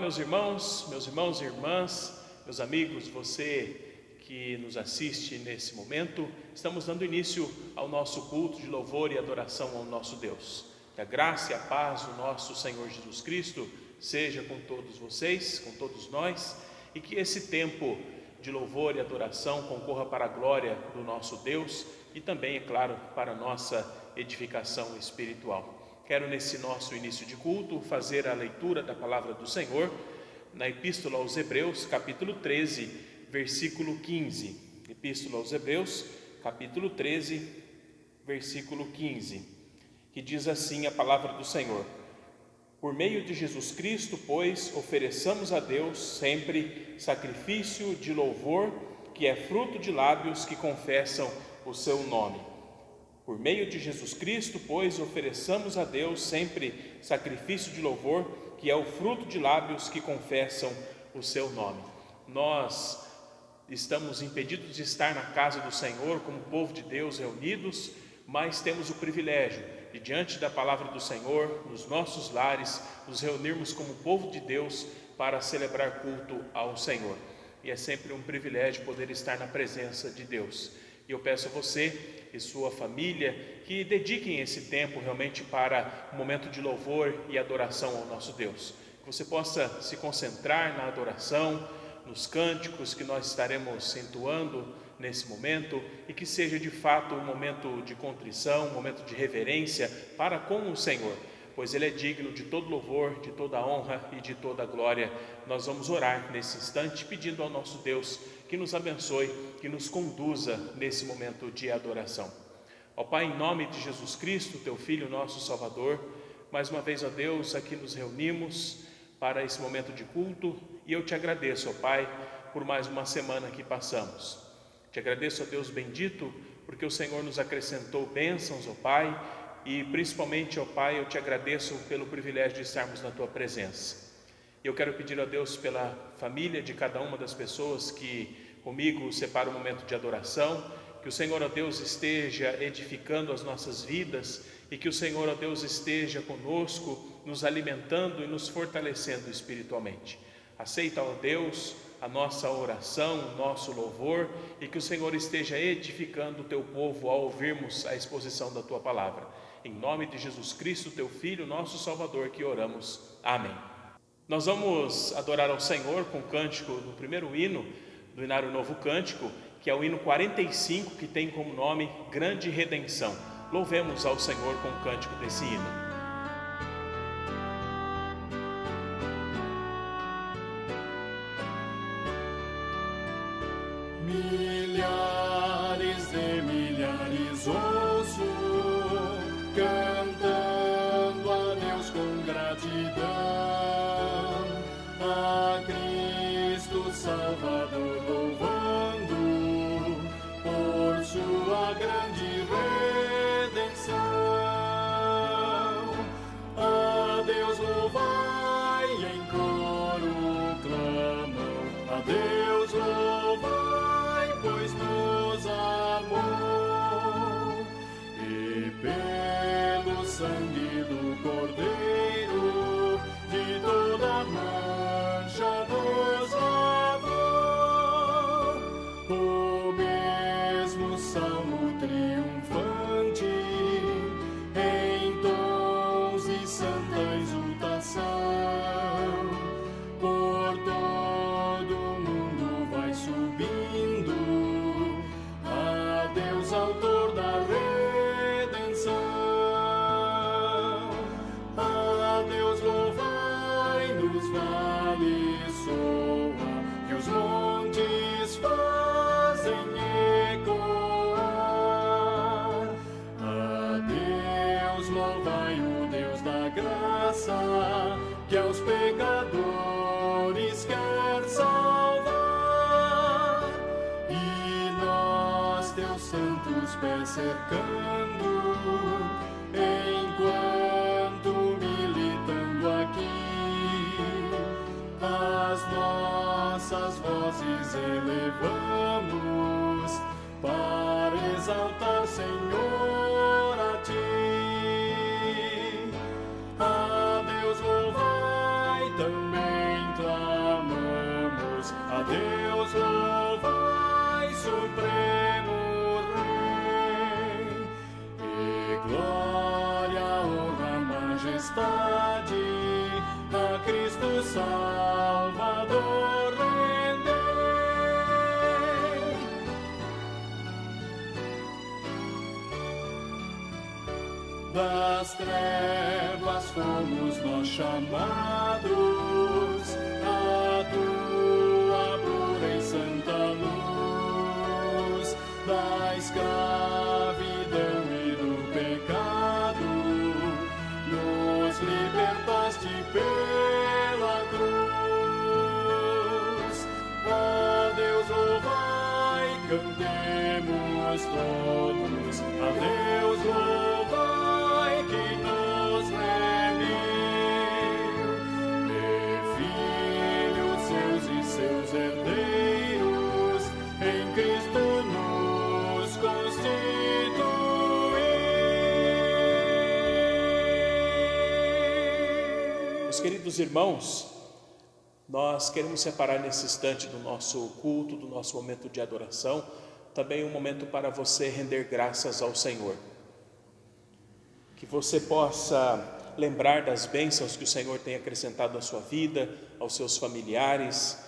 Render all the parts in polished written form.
meus irmãos e irmãs, meus amigos, você que nos assiste nesse momento. Estamos dando início ao nosso culto de louvor e adoração ao nosso Deus. Que a graça e a paz do nosso Senhor Jesus Cristo seja com todos vocês, com todos nós, e que esse tempo de louvor e adoração concorra para a glória do nosso Deus e também, é claro, para a nossa edificação espiritual. Quero, nesse nosso início de culto, fazer a leitura da palavra do Senhor na Epístola aos Hebreus, capítulo 13, versículo 15. Epístola aos Hebreus, capítulo 13, versículo 15, que diz assim a palavra do Senhor: Por meio de Jesus Cristo, pois, ofereçamos a Deus sempre sacrifício de louvor, que é fruto de lábios que confessam o seu nome. Por meio de Jesus Cristo, pois, ofereçamos a Deus sempre sacrifício de louvor, que é o fruto de lábios que confessam o seu nome. Nós estamos impedidos de estar na casa do Senhor como povo de Deus reunidos, mas temos o privilégio de, diante da palavra do Senhor, nos nossos lares, nos reunirmos como povo de Deus para celebrar culto ao Senhor. E é sempre um privilégio poder estar na presença de Deus. E eu peço a você e sua família que dediquem esse tempo realmente para um momento de louvor e adoração ao nosso Deus. Que você possa se concentrar na adoração, nos cânticos que nós estaremos entoando nesse momento, e que seja de fato um momento de contrição, um momento de reverência para com o Senhor, pois Ele é digno de todo louvor, de toda honra e de toda glória. Nós vamos orar nesse instante pedindo ao nosso Deus que nos abençoe, que nos conduza nesse momento de adoração. Ó Pai, em nome de Jesus Cristo, Teu Filho, nosso Salvador, mais uma vez, ó Deus, aqui nos reunimos para esse momento de culto, e eu Te agradeço, ó Pai, por mais uma semana que passamos. Te agradeço, ó Deus bendito, porque o Senhor nos acrescentou bênçãos, ó Pai, e principalmente, ó Pai, eu Te agradeço pelo privilégio de estarmos na Tua presença. Eu quero pedir a Deus pela família de cada uma das pessoas que comigo separa o momento de adoração, que o Senhor, ó Deus, esteja edificando as nossas vidas e que o Senhor, ó Deus, esteja conosco, nos alimentando e nos fortalecendo espiritualmente. Aceita, ó Deus, a nossa oração, o nosso louvor, e que o Senhor esteja edificando o Teu povo ao ouvirmos a exposição da Tua palavra. Em nome de Jesus Cristo, Teu Filho, nosso Salvador, que oramos. Amém. Nós vamos adorar ao Senhor com o cântico do primeiro hino do Inário Novo Cântico, que é o hino 45, que tem como nome Grande Redenção. Louvemos ao Senhor com o cântico desse hino. Milhares e milhares ouço cantando a Deus com gratidão, a Cristo Salvador louvando por sua grande redenção. A Deus louvai em coro clamam, a Deus louvai, pois nos amou, e pelo sangue do Cordeiro de toda mancha nos lavou. O mesmo salmo triunfante em tons de santa exultação por todo o mundo vai subindo a Deus, autor da redenção. A Deus louvai nos vales soa, que os montes fazem ecoar. A Deus louvai o Deus da graça, que aos pecadores quer salvar. E nós, Teus santos pés cercando, enquanto militando aqui, as nossas vozes elevamos para exaltar, Senhor, a Ti. A Deus louvai também A Deus louvai, Supremo Rei, e glória, honra, majestade a Cristo Salvador rendei. Das trevas fomos nós chamados a tua pura e santa luz, da escravidão e do pecado nos libertaste pela cruz. A Deus louvai, cantemos todos, a Deus louvai, que nos remiu, e filhos seus e seus herdeiros, em Cristo nos constituiu. Meus queridos irmãos, nós queremos separar nesse instante do nosso culto, do nosso momento de adoração, também um momento para você render graças ao Senhor. Que você possa lembrar das bênçãos que o Senhor tem acrescentado à sua vida, aos seus familiares,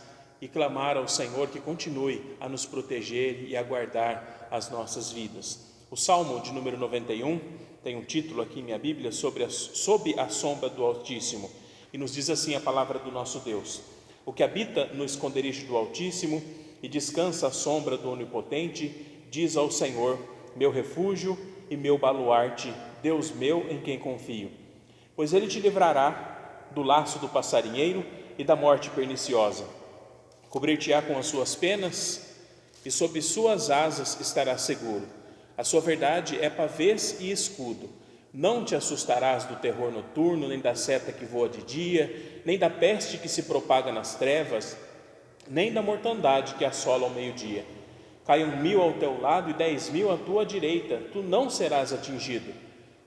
e clamar ao Senhor que continue a nos proteger e a guardar as nossas vidas. O Salmo de número 91 tem um título aqui em minha Bíblia, sob a sombra do Altíssimo, e nos diz assim a palavra do nosso Deus: o que habita no esconderijo do Altíssimo e descansa à sombra do Onipotente, diz ao Senhor, meu refúgio e meu baluarte, Deus meu em quem confio. Pois ele te livrará do laço do passarinheiro e da morte perniciosa. Cobrir-te-á com as suas penas e sob suas asas estarás seguro. A sua verdade é pavês e escudo. Não te assustarás do terror noturno, nem da seta que voa de dia, nem da peste que se propaga nas trevas, nem da mortandade que assola ao meio-dia. Caiam 1000 ao teu lado e 10.000 à tua direita, tu não serás atingido.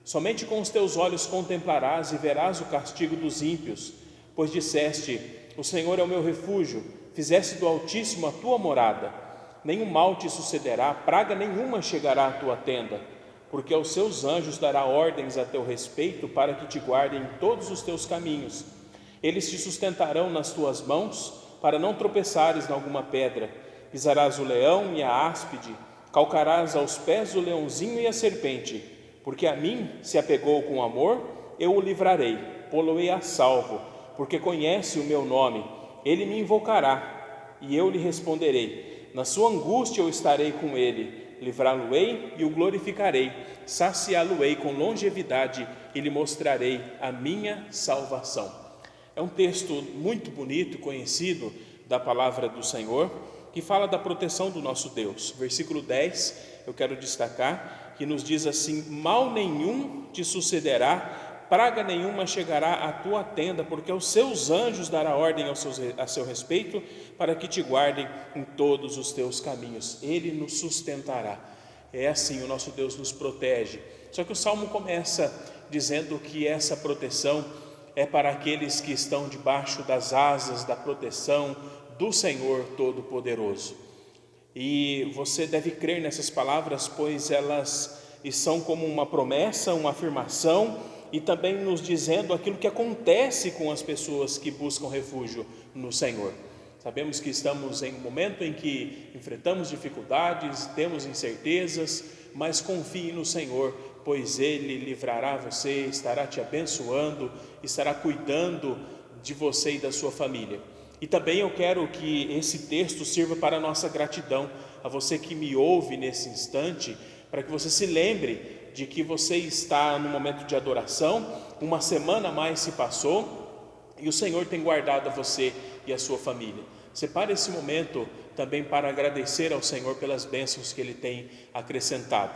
Somente com os teus olhos contemplarás e verás o castigo dos ímpios, pois disseste, o Senhor é o meu refúgio, fizeste do Altíssimo a tua morada. Nenhum mal te sucederá, praga nenhuma chegará à tua tenda, porque aos seus anjos dará ordens a teu respeito para que te guardem em todos os teus caminhos. Eles te sustentarão nas tuas mãos, para não tropeçares em alguma pedra. Pisarás o leão e a áspide, calcarás aos pés o leãozinho e a serpente. Porque a mim se apegou com amor, eu o livrarei, pô-lo-ei a salvo, porque conhece o meu nome. Ele me invocará, e eu lhe responderei. Na sua angústia eu estarei com ele, livrá-lo-ei e o glorificarei, saciá-lo-ei com longevidade e lhe mostrarei a minha salvação. É um texto muito bonito, conhecido da palavra do Senhor, que fala da proteção do nosso Deus. Versículo 10, eu quero destacar, que nos diz assim: mal nenhum te sucederá, praga nenhuma chegará à tua tenda, porque aos seus anjos dará ordem a seu respeito, para que te guardem em todos os teus caminhos. Ele nos sustentará. É assim, o nosso Deus nos protege. Só que o Salmo começa dizendo que essa proteção é para aqueles que estão debaixo das asas da proteção do Senhor Todo-Poderoso. E você deve crer nessas palavras, pois elas são como uma promessa, uma afirmação, e também nos dizendo aquilo que acontece com as pessoas que buscam refúgio no Senhor. Sabemos que estamos em um momento em que enfrentamos dificuldades, temos incertezas, mas confie no Senhor, pois Ele livrará você, estará te abençoando, estará cuidando de você e da sua família. E também eu quero que esse texto sirva para a nossa gratidão, a você que me ouve nesse instante, para que você se lembre de que você está no momento de adoração, uma semana a mais se passou, e o Senhor tem guardado a você e a sua família. Separe esse momento também para agradecer ao Senhor pelas bênçãos que Ele tem acrescentado.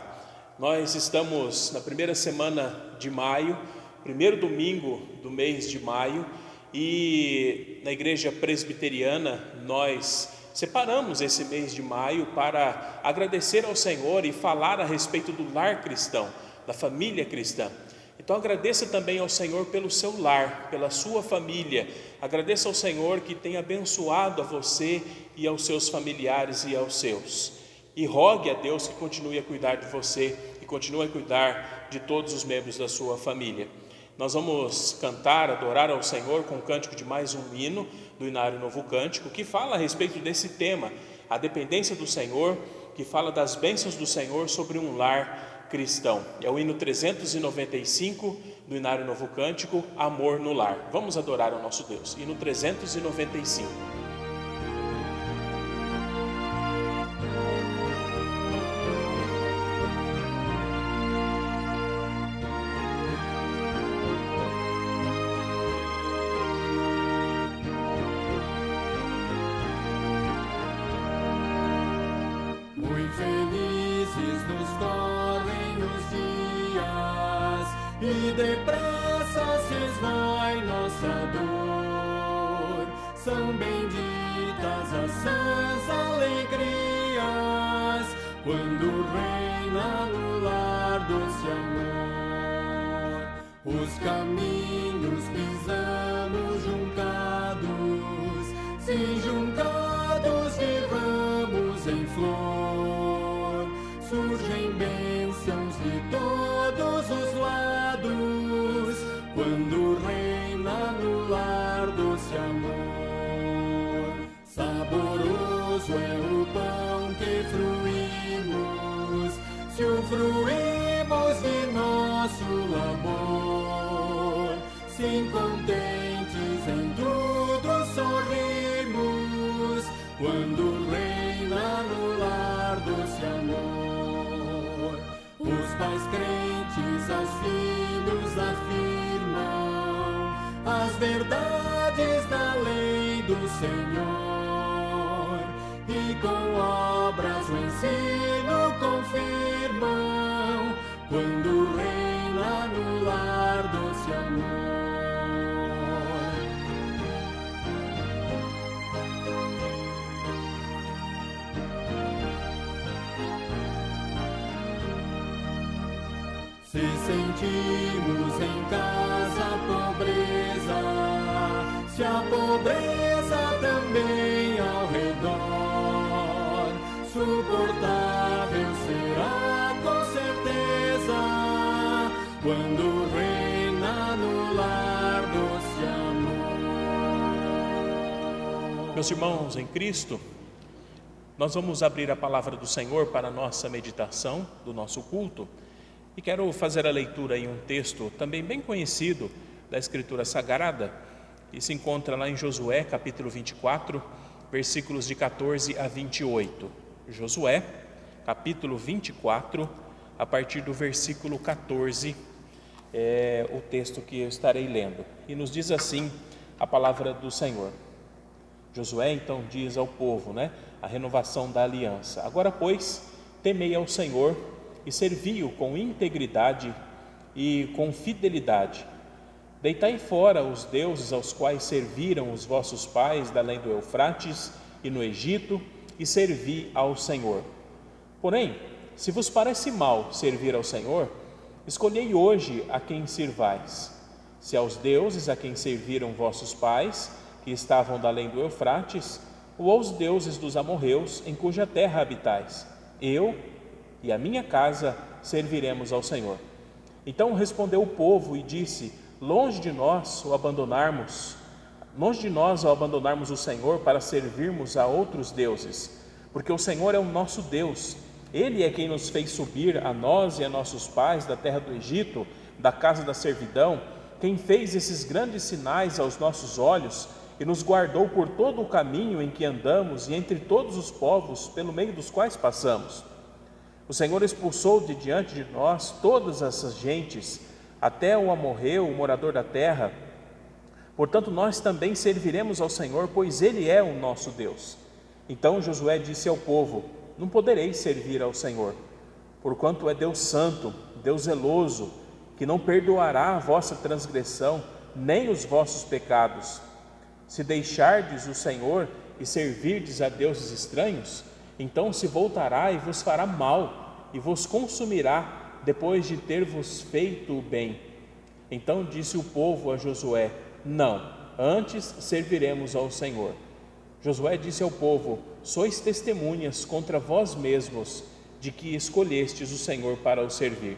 Nós estamos na primeira semana de maio, primeiro domingo do mês de maio, e na igreja presbiteriana nós separamos esse mês de maio para agradecer ao Senhor e falar a respeito do lar cristão, da família cristã. Então agradeça também ao Senhor pelo seu lar, pela sua família. Agradeça ao Senhor que tem abençoado a você e aos seus familiares e aos seus. E rogue a Deus que continue a cuidar de você e continue a cuidar de todos os membros da sua família. Nós vamos cantar, adorar ao Senhor com o cântico de mais um hino do Inário Novo Cântico, que fala a respeito desse tema, a dependência do Senhor, que fala das bênçãos do Senhor sobre um lar cristão. É o hino 395 do Inário Novo Cântico, Amor no Lar. Vamos adorar ao nosso Deus. Hino 395. E depressa se esvai nossa dor. São benditas as sãs alegrias, quando reina no lar doce amor. Os caminhos pisamos juncados, sim, juncados de ramos em flor. Surgem bênçãos de todos os lados, quando reina no lar doce amor. Saboroso é o pão que fruímos, se o fruímos de nosso labor. Sim, contentes em tudo sorrimos, quando reina no lar doce amor. Os pais crentes aos filhos afirmam as verdades da lei do Senhor, e com obras o ensino confirmam, quando reina no lar doce amor. Se sentimos em casa a pobreza, se a pobreza também ao redor, suportável será com certeza, quando reina no lar doce amor. Meus irmãos em Cristo, nós vamos abrir a palavra do Senhor para a nossa meditação, do nosso culto. E quero fazer a leitura em um texto também bem conhecido da Escritura Sagrada, que se encontra lá em Josué, capítulo 24, versículos de 14 a 28. Josué, capítulo 24, a partir do versículo 14, é o texto que eu estarei lendo. E nos diz assim a palavra do Senhor. Josué então diz ao povo, a renovação da aliança: agora, pois, temei ao Senhor e servi-o com integridade e com fidelidade. Deitai fora os deuses aos quais serviram os vossos pais da além do Eufrates e no Egito, e servi ao Senhor. Porém, se vos parece mal servir ao Senhor, escolhei hoje a quem sirvais: se aos deuses a quem serviram vossos pais, que estavam da além do Eufrates, ou aos deuses dos amorreus, em cuja terra habitais. Eu e a minha casa serviremos ao Senhor. Então respondeu o povo e disse: longe de nós ao abandonarmos o Senhor para servirmos a outros deuses, porque o Senhor é o nosso Deus. Ele é quem nos fez subir, a nós e a nossos pais, da terra do Egito, da casa da servidão, quem fez esses grandes sinais aos nossos olhos e nos guardou por todo o caminho em que andamos e entre todos os povos pelo meio dos quais passamos. O Senhor expulsou de diante de nós todas essas gentes, até o amorreu, o morador da terra. Portanto, nós também serviremos ao Senhor, pois Ele é o nosso Deus. Então Josué disse ao povo: não podereis servir ao Senhor, porquanto é Deus santo, Deus zeloso, que não perdoará a vossa transgressão, nem os vossos pecados. Se deixardes o Senhor e servirdes a deuses estranhos, então se voltará e vos fará mal, e vos consumirá, depois de ter vos feito o bem. Então disse o povo a Josué: não, antes serviremos ao Senhor. Josué disse ao povo: sois testemunhas contra vós mesmos de que escolhestes o Senhor para o servir.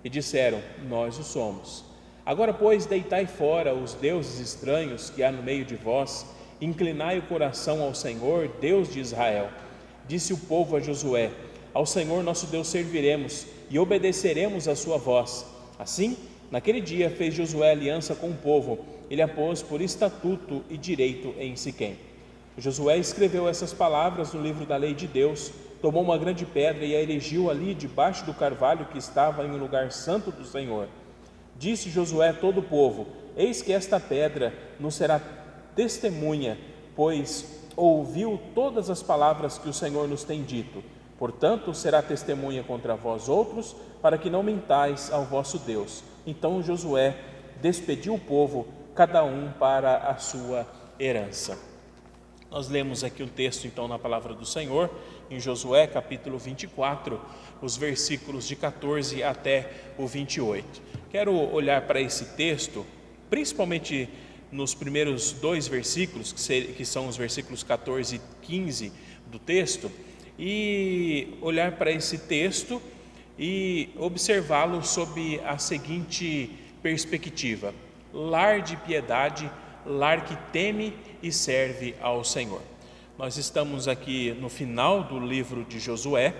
E disseram: nós o somos. Agora, pois, deitai fora os deuses estranhos que há no meio de vós, inclinai o coração ao Senhor, Deus de Israel. Disse o povo a Josué: ao Senhor nosso Deus serviremos e obedeceremos a sua voz. Assim, naquele dia fez Josué aliança com o povo, ele a pôs por estatuto e direito em Siquém. Josué escreveu essas palavras no livro da lei de Deus, tomou uma grande pedra e a erigiu ali debaixo do carvalho que estava em um lugar santo do Senhor. Disse Josué a todo o povo: eis que esta pedra nos será testemunha, pois ouviu todas as palavras que o Senhor nos tem dito. Portanto, será testemunha contra vós outros, para que não mentais ao vosso Deus. Então Josué despediu o povo, cada um para a sua herança. Nós lemos aqui o texto então na palavra do Senhor, em Josué capítulo 24, os versículos de 14 até o 28. Quero olhar para esse texto, principalmente nos primeiros 2 versículos, que são os versículos 14 e 15 do texto, e olhar para esse texto e observá-lo sob a seguinte perspectiva: lar de piedade, lar que teme e serve ao Senhor. Nós estamos aqui no final do livro de Josué,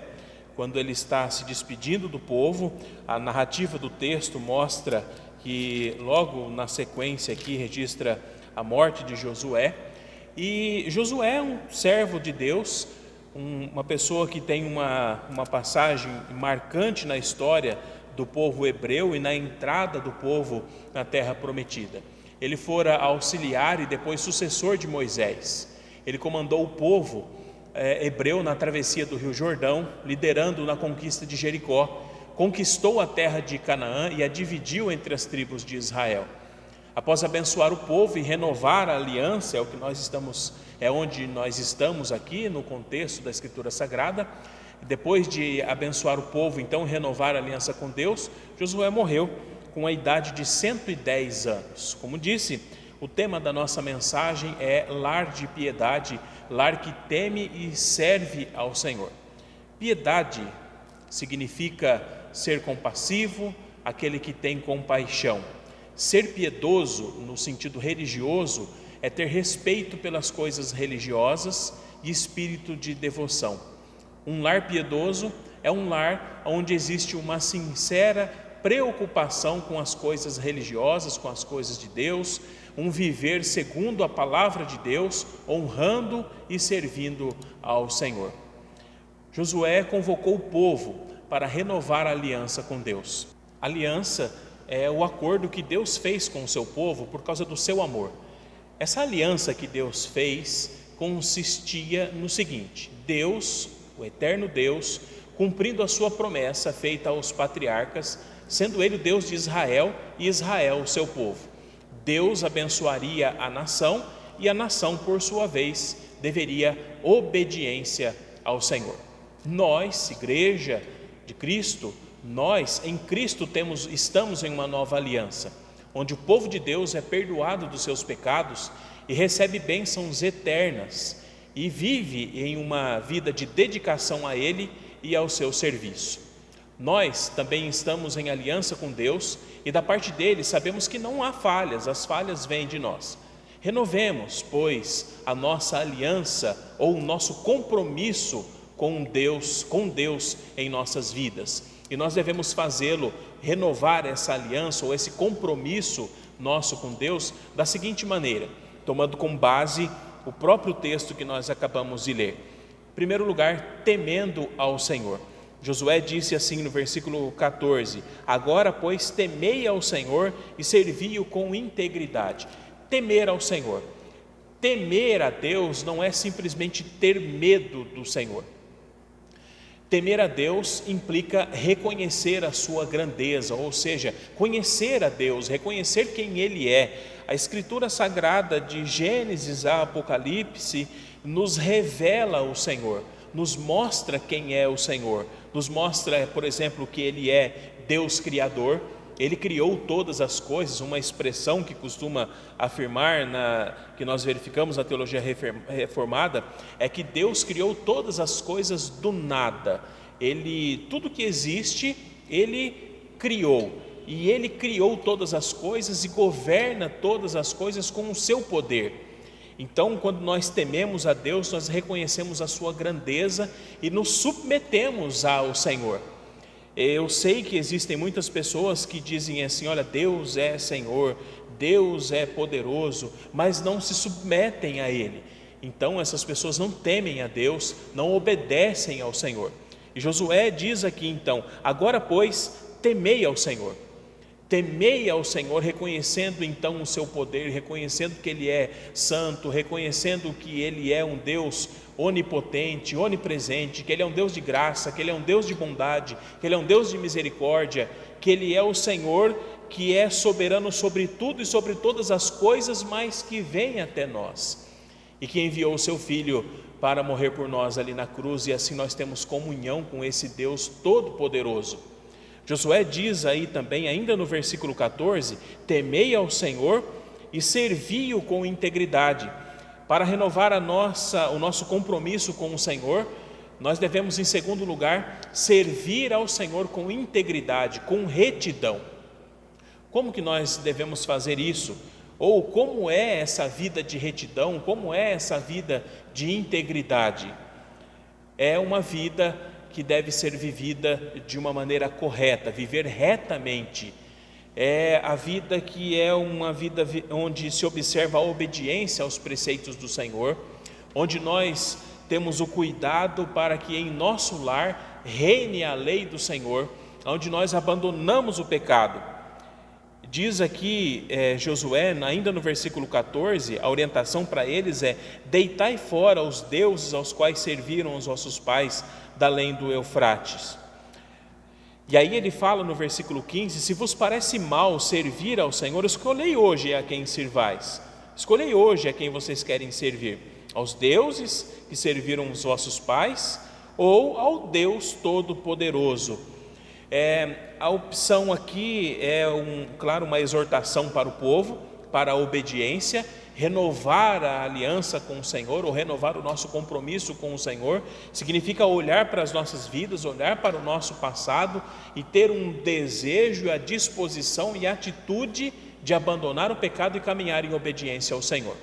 quando ele está se despedindo do povo. A narrativa do texto mostra que logo na sequência aqui registra a morte de Josué, e Josué é um servo de Deus, uma pessoa que tem uma passagem marcante na história do povo hebreu e na entrada do povo na terra prometida. Ele fora auxiliar e depois sucessor de Moisés. Ele comandou o povo hebreu na travessia do Rio Jordão, liderando na conquista de Jericó, conquistou a terra de Canaã e a dividiu entre as tribos de Israel. Após abençoar o povo e renovar a aliança, é onde nós estamos aqui no contexto da Escritura Sagrada. Depois de abençoar o povo, então renovar a aliança com Deus, Josué morreu com a idade de 110 anos. Como disse, o tema da nossa mensagem é lar de piedade, lar que teme e serve ao Senhor. Piedade significa ser compassivo, aquele que tem compaixão. Ser piedoso, no sentido religioso, é ter respeito pelas coisas religiosas e espírito de devoção. Um lar piedoso é um lar onde existe uma sincera preocupação com as coisas religiosas, com as coisas de Deus, um viver segundo a palavra de Deus, honrando e servindo ao Senhor. Josué convocou o povo para renovar a aliança com Deus. A aliança é o acordo que Deus fez com o seu povo por causa do seu amor. Essa aliança que Deus fez consistia no seguinte: Deus, o eterno Deus, cumprindo a sua promessa feita aos patriarcas, sendo ele o Deus de Israel e Israel o seu povo. Deus abençoaria a nação e a nação, por sua vez, deveria obediência ao Senhor. Nós, Igreja de Cristo, nós em Cristo estamos em uma nova aliança, onde o povo de Deus é perdoado dos seus pecados e recebe bênçãos eternas e vive em uma vida de dedicação a Ele e ao seu serviço. Nós também estamos em aliança com Deus e da parte dele sabemos que não há falhas, as falhas vêm de nós. Renovemos, pois, a nossa aliança ou o nosso compromisso com Deus em nossas vidas. E nós devemos fazê-lo, renovar essa aliança ou esse compromisso nosso com Deus da seguinte maneira, tomando como base o próprio texto que nós acabamos de ler. Em primeiro lugar, temendo ao Senhor. Josué disse assim no versículo 14: agora, pois, temei ao Senhor e servi-o com integridade. Temer ao Senhor. Temer a Deus não é simplesmente ter medo do Senhor. Temer a Deus implica reconhecer a sua grandeza, ou seja, conhecer a Deus, reconhecer quem Ele é. A Escritura Sagrada de Gênesis a Apocalipse nos revela o Senhor, nos mostra quem é o Senhor, nos mostra, por exemplo, que Ele é Deus Criador, Ele criou todas as coisas. Uma expressão que costuma afirmar, que nós verificamos na teologia reformada, é que Deus criou todas as coisas do nada. Tudo que existe, Ele criou. E Ele criou todas as coisas e governa todas as coisas com o seu poder. Então, quando nós tememos a Deus, nós reconhecemos a sua grandeza e nos submetemos ao Senhor. Eu sei que existem muitas pessoas que dizem assim: olha, Deus é Senhor, Deus é poderoso, mas não se submetem a Ele. Então essas pessoas não temem a Deus, não obedecem ao Senhor. E Josué diz aqui então: agora pois, temei ao Senhor. Temei ao Senhor, reconhecendo então o seu poder, reconhecendo que Ele é santo, reconhecendo que Ele é um Deus onipotente, onipresente, que Ele é um Deus de graça, que Ele é um Deus de bondade, que Ele é um Deus de misericórdia, que Ele é o Senhor que é soberano sobre tudo e sobre todas as coisas, mas que vem até nós, e que enviou o seu Filho para morrer por nós ali na cruz, e assim nós temos comunhão com esse Deus todo-poderoso. Josué diz aí também, ainda no versículo 14: temei ao Senhor e servi-o com integridade. Para renovar o nosso compromisso com o Senhor, nós devemos, em segundo lugar, servir ao Senhor com integridade, com retidão. Como que nós devemos fazer isso? Ou como é essa vida de retidão? Como é essa vida de integridade? É uma vida que deve ser vivida de uma maneira correta, viver retamente. É a vida que é uma vida onde se observa a obediência aos preceitos do Senhor, onde nós temos o cuidado para que em nosso lar reine a lei do Senhor, onde nós abandonamos o pecado. Diz aqui Josué, ainda no versículo 14, a orientação para eles é: deitai fora os deuses aos quais serviram os vossos pais da além do Eufrates. E aí ele fala no versículo 15: se vos parece mal servir ao Senhor, escolhei hoje a quem servais. Escolhei hoje a quem vocês querem servir: aos deuses que serviram os vossos pais, ou ao Deus Todo-Poderoso. A opção aqui é claro, uma exortação para o povo, para a obediência, renovar a aliança com o Senhor, ou renovar o nosso compromisso com o Senhor, significa olhar para as nossas vidas, olhar para o nosso passado e ter um desejo, a disposição e a atitude de abandonar o pecado e caminhar em obediência ao Senhor.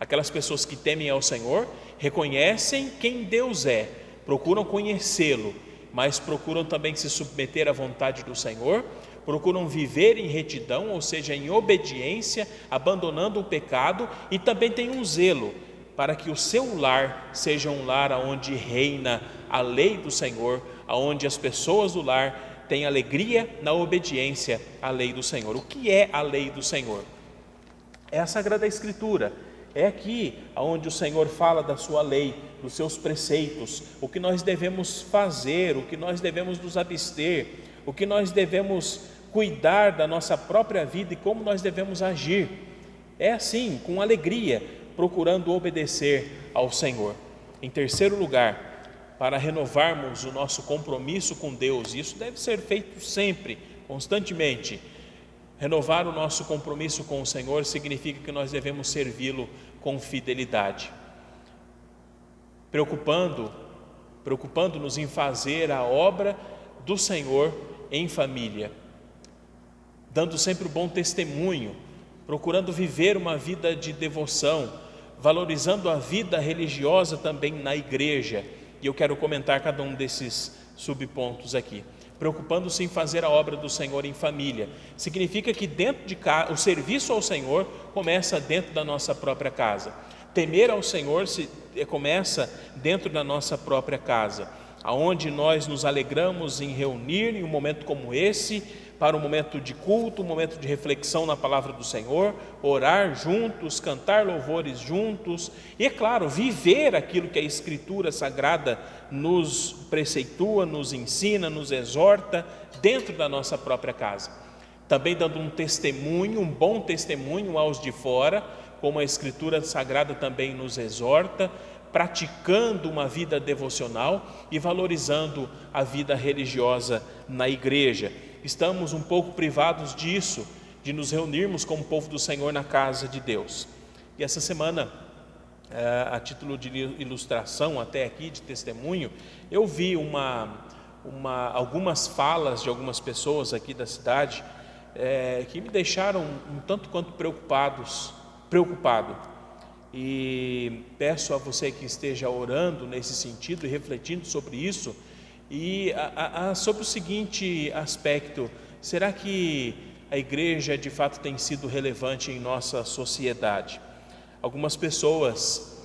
Aquelas pessoas que temem ao Senhor reconhecem quem Deus é, procuram conhecê-lo, mas procuram também se submeter à vontade do Senhor, procuram viver em retidão, ou seja, em obediência, abandonando o pecado, e também tem um zelo para que o seu lar seja um lar onde reina a lei do Senhor, onde as pessoas do lar têm alegria na obediência à lei do Senhor. O que é a lei do Senhor? É a Sagrada Escritura. É aqui onde o Senhor fala da sua lei, dos seus preceitos, o que nós devemos fazer, o que nós devemos nos abster, o que nós devemos cuidar da nossa própria vida e como nós devemos agir. É assim, com alegria, procurando obedecer ao Senhor. Em terceiro lugar, para renovarmos o nosso compromisso com Deus, isso deve ser feito sempre, constantemente. Renovar o nosso compromisso com o Senhor significa que nós devemos servi-lo com fidelidade, preocupando-nos em fazer a obra do Senhor em família, dando sempre um bom testemunho, procurando viver uma vida de devoção, valorizando a vida religiosa também na igreja. E eu quero comentar cada um desses subpontos aqui. Preocupando-se em fazer a obra do Senhor em família, significa que dentro de casa, o serviço ao Senhor começa dentro da nossa própria casa. Temer ao Senhor começa dentro da nossa própria casa, aonde nós nos alegramos em reunir em um momento como esse, para um momento de culto, um momento de reflexão na palavra do Senhor, orar juntos, cantar louvores juntos e, é claro, viver aquilo que a Escritura Sagrada nos preceitua, nos ensina, nos exorta dentro da nossa própria casa. Também dando um testemunho, um bom testemunho aos de fora, como a Escritura Sagrada também nos exorta, praticando uma vida devocional e valorizando a vida religiosa na igreja. estamos um pouco privados disso, de nos reunirmos como povo do Senhor na casa de Deus. E essa semana, a título de ilustração até aqui, de testemunho, eu vi algumas falas de algumas pessoas aqui da cidade que me deixaram um tanto quanto preocupado. E peço a você que esteja orando nesse sentido e refletindo sobre isso, e sobre o seguinte aspecto: será que a igreja de fato tem sido relevante em nossa sociedade? Algumas pessoas,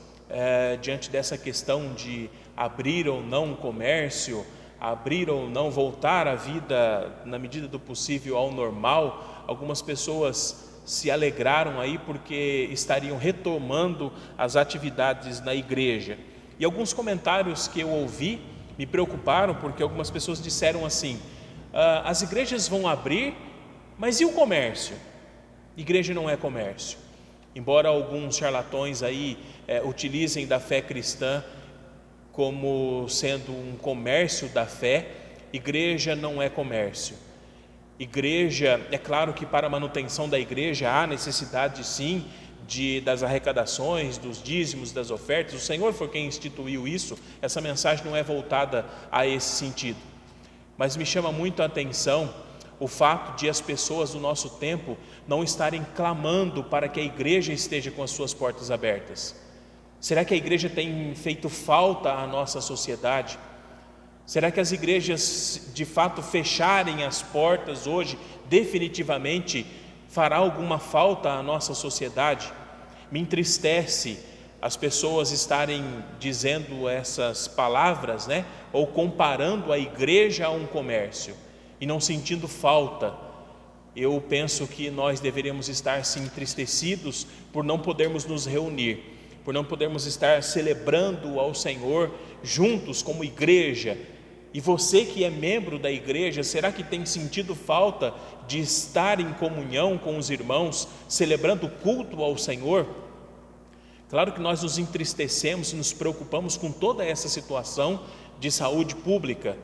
diante dessa questão de abrir ou não o comércio, abrir ou não, voltar a vida na medida do possível ao normal, algumas pessoas se alegraram aí porque estariam retomando as atividades na igreja. E alguns comentários que eu ouvi me preocuparam, porque algumas pessoas disseram assim: as igrejas vão abrir, mas e o comércio? Igreja não é comércio. Embora alguns charlatões aí utilizem da fé cristã como sendo um comércio da fé, igreja não é comércio. Igreja, é claro que para a manutenção da igreja há necessidade sim das arrecadações, dos dízimos, das ofertas. O Senhor foi quem instituiu isso. Essa mensagem não é voltada a esse sentido, mas me chama muito a atenção o fato de as pessoas do nosso tempo não estarem clamando para que a igreja esteja com as suas portas abertas. Será que a igreja tem feito falta à nossa sociedade? Será que as igrejas de fato fecharem as portas hoje definitivamente fará alguma falta à nossa sociedade? Me entristece as pessoas estarem dizendo essas palavras, ou comparando a igreja a um comércio e não sentindo falta. Eu penso que nós deveríamos estar sim entristecidos por não podermos nos reunir, por não podermos estar celebrando ao Senhor juntos como igreja. E você que é membro da igreja, será que tem sentido falta de estar em comunhão com os irmãos, celebrando o culto ao Senhor? Claro que nós nos entristecemos e nos preocupamos com toda essa situação de saúde pública,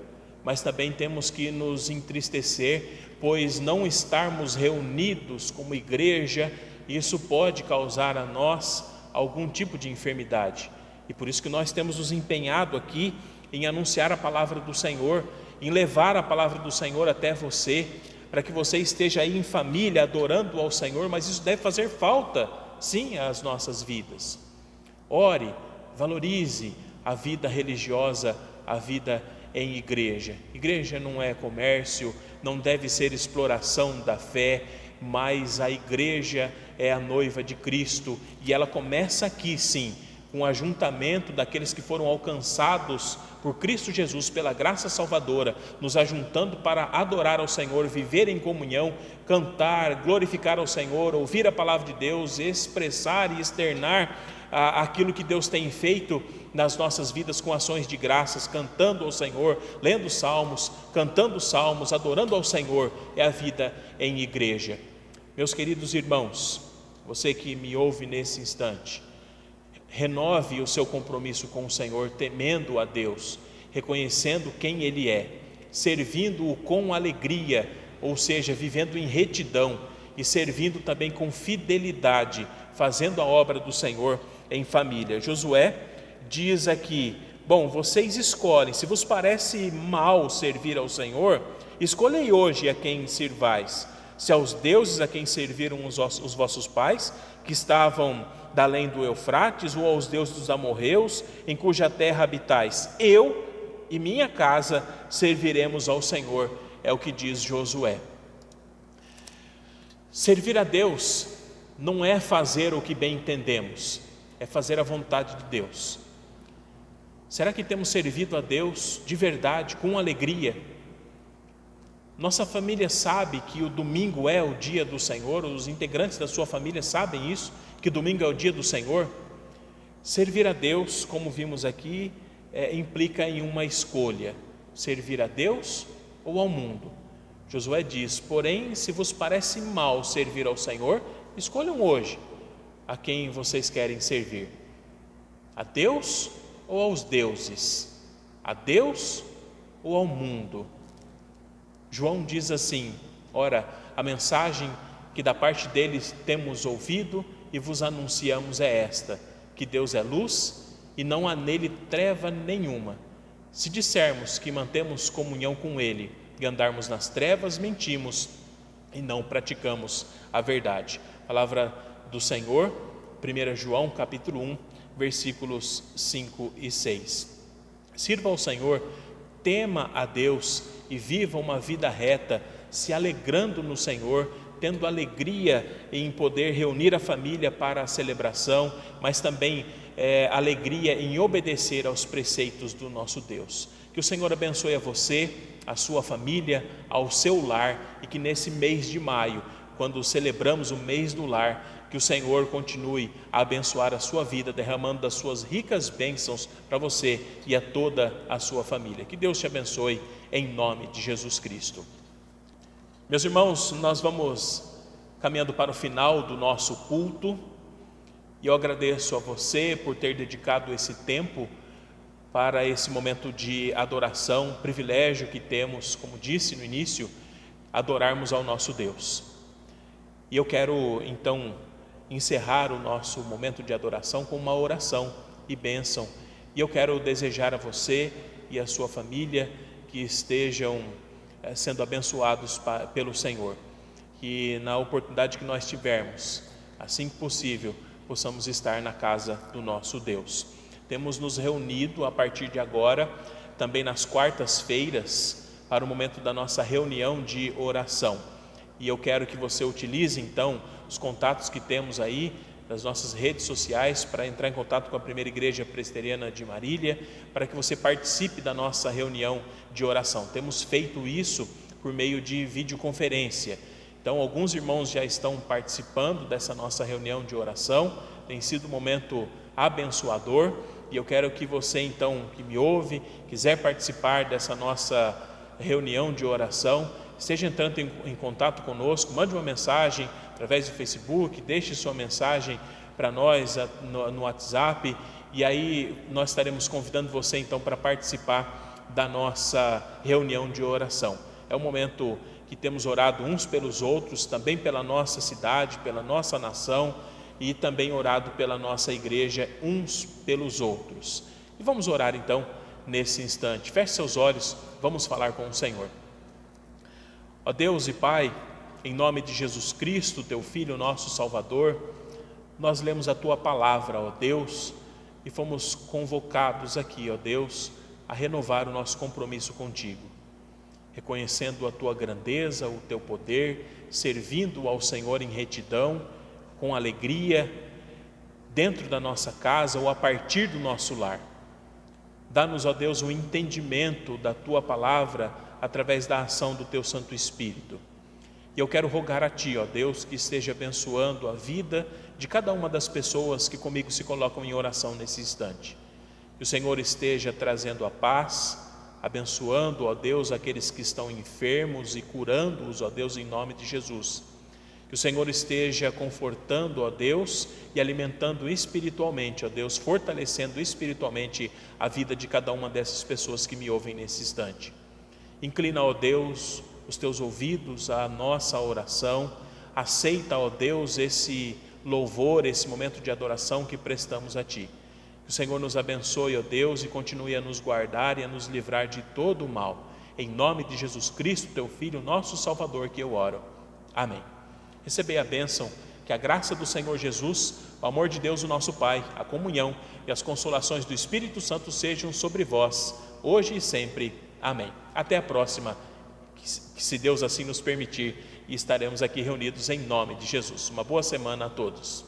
mas também temos que nos entristecer, pois não estarmos reunidos como igreja, isso pode causar a nós algum tipo de enfermidade. E por isso que nós temos nos empenhado aqui em anunciar a palavra do Senhor, em levar a palavra do Senhor até você, para que você esteja aí em família adorando ao Senhor, mas isso deve fazer falta, sim, às nossas vidas. Ore, valorize a vida religiosa, a vida em igreja. Igreja não é comércio, não deve ser exploração da fé, mas a igreja é a noiva de Cristo, e ela começa aqui sim, com o ajuntamento daqueles que foram alcançados por Cristo Jesus, pela graça salvadora, nos ajuntando para adorar ao Senhor, viver em comunhão, cantar, glorificar ao Senhor, ouvir a palavra de Deus, expressar e externar aquilo que Deus tem feito nas nossas vidas com ações de graças, cantando ao Senhor, lendo salmos, cantando salmos, adorando ao Senhor. É a vida em igreja. Meus queridos irmãos, você que me ouve nesse instante, renove o seu compromisso com o Senhor, temendo a Deus, reconhecendo quem Ele é, servindo-o com alegria, ou seja, vivendo em retidão, e servindo também com fidelidade, fazendo a obra do Senhor em família. Josué diz aqui: bom, vocês escolhem, se vos parece mal servir ao Senhor, escolhei hoje a quem sirvais, se aos deuses a quem serviram os vossos pais, que estavam da além do Eufrates, ou aos deuses dos amorreus, em cuja terra habitais. Eu e minha casa serviremos ao Senhor, é o que diz Josué. Servir a Deus não é fazer o que bem entendemos, é fazer a vontade de Deus. Será que temos servido a Deus de verdade, com alegria? Nossa família sabe que o domingo é o dia do Senhor, os integrantes da sua família sabem isso, que domingo é o dia do Senhor. Servir a Deus, como vimos aqui, implica em uma escolha: servir a Deus ou ao mundo. Josué diz: porém, se vos parece mal servir ao Senhor, escolham hoje a quem vocês querem servir: a Deus ou aos deuses, a Deus ou ao mundo. João diz assim: ora, a mensagem que da parte deles temos ouvido e vos anunciamos é esta, que Deus é luz e não há nele treva nenhuma. Se dissermos que mantemos comunhão com ele e andarmos nas trevas, mentimos e não praticamos a verdade. Palavra do Senhor, 1 João capítulo 1, versículos 5 e 6. Sirva ao Senhor, tema a Deus e viva uma vida reta, se alegrando no Senhor, tendo alegria em poder reunir a família para a celebração, mas também alegria em obedecer aos preceitos do nosso Deus. Que o Senhor abençoe a você, a sua família, ao seu lar, e que nesse mês de maio, quando celebramos o mês do lar, que o Senhor continue a abençoar a sua vida, derramando das suas ricas bênçãos para você e a toda a sua família. Que Deus te abençoe em nome de Jesus Cristo. Meus irmãos, nós vamos caminhando para o final do nosso culto, e eu agradeço a você por ter dedicado esse tempo para esse momento de adoração, privilégio que temos, como disse no início, adorarmos ao nosso Deus. E eu quero então encerrar o nosso momento de adoração com uma oração e bênção, e eu quero desejar a você e a sua família que estejam sendo abençoados pelo Senhor, que na oportunidade que nós tivermos, assim que possível, possamos estar na casa do nosso Deus. Temos nos reunido a partir de agora, também nas quartas-feiras, para o momento da nossa reunião de oração, e eu quero que você utilize então os contatos que temos aí das nossas redes sociais para entrar em contato com a Primeira Igreja Presbiteriana de Marília, para que você participe da nossa reunião de oração. Temos feito isso por meio de videoconferência, então alguns irmãos já estão participando dessa nossa reunião de oração, tem sido um momento abençoador, e eu quero que você então, que me ouve, quiser participar dessa nossa reunião de oração, esteja entrando em contato conosco, mande uma mensagem através do Facebook, deixe sua mensagem para nós no WhatsApp, e aí nós estaremos convidando você então para participar da nossa reunião de oração. É um momento que temos orado uns pelos outros, também pela nossa cidade, pela nossa nação, e também orado pela nossa igreja uns pelos outros. E vamos orar então nesse instante. Feche seus olhos, vamos falar com o Senhor. Ó Deus e Pai, em nome de Jesus Cristo, Teu Filho, nosso Salvador, nós lemos a Tua palavra, ó Deus, e fomos convocados aqui, ó Deus, a renovar o nosso compromisso contigo, reconhecendo a Tua grandeza, o Teu poder, servindo ao Senhor em retidão, com alegria, dentro da nossa casa ou a partir do nosso lar. Dá-nos, ó Deus, o entendimento da Tua palavra através da ação do Teu Santo Espírito. E eu quero rogar a Ti, ó Deus, que esteja abençoando a vida de cada uma das pessoas que comigo se colocam em oração nesse instante. Que o Senhor esteja trazendo a paz, abençoando, ó Deus, aqueles que estão enfermos e curando-os, ó Deus, em nome de Jesus. Que o Senhor esteja confortando, ó Deus, e alimentando espiritualmente, ó Deus, fortalecendo espiritualmente a vida de cada uma dessas pessoas que me ouvem nesse instante. Inclina, ó Deus, os Teus ouvidos à nossa oração, aceita, ó Deus, esse louvor, esse momento de adoração que prestamos a Ti. Que o Senhor nos abençoe, ó Deus, e continue a nos guardar e a nos livrar de todo o mal. Em nome de Jesus Cristo, Teu Filho, nosso Salvador, que eu oro. Amém. Recebei a bênção, que a graça do Senhor Jesus, o amor de Deus, o nosso Pai, a comunhão e as consolações do Espírito Santo sejam sobre vós, hoje e sempre. Amém. Até a próxima, que se Deus assim nos permitir, e estaremos aqui reunidos em nome de Jesus. Uma boa semana a todos.